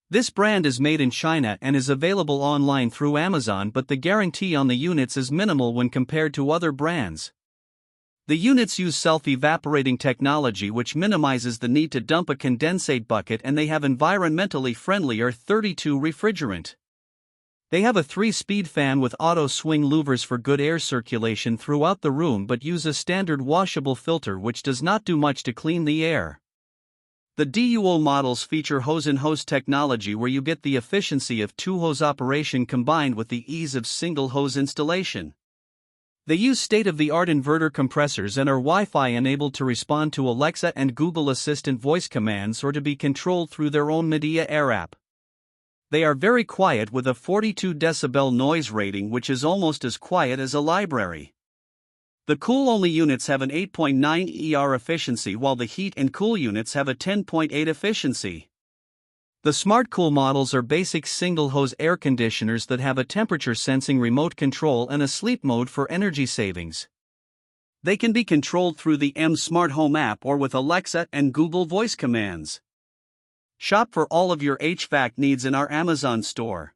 This brand is made in China and is available online through Amazon, but the guarantee on the units is minimal when compared to other brands. The units use self-evaporating technology, which minimizes the need to dump a condensate bucket, and they have environmentally friendly R32 refrigerant. They have a 3-speed fan with auto swing louvers for good air circulation throughout the room, but use a standard washable filter which does not do much to clean the air. The DUO models feature hose-in-hose technology, where you get the efficiency of 2-hose operation combined with the ease of single-hose installation. They use state-of-the-art inverter compressors and are Wi-Fi enabled to respond to Alexa and Google Assistant voice commands, or to be controlled through their own Midea Air app. They are very quiet with a 42 decibel noise rating, which is almost as quiet as a library. The cool-only units have an 8.9 ER efficiency, while the heat and cool units have a 10.8 efficiency. The SmartCool models are basic single-hose air conditioners that have a temperature-sensing remote control and a sleep mode for energy savings. They can be controlled through the Smart Home app or with Alexa and Google voice commands. Shop for all of your HVAC needs in our Amazon store.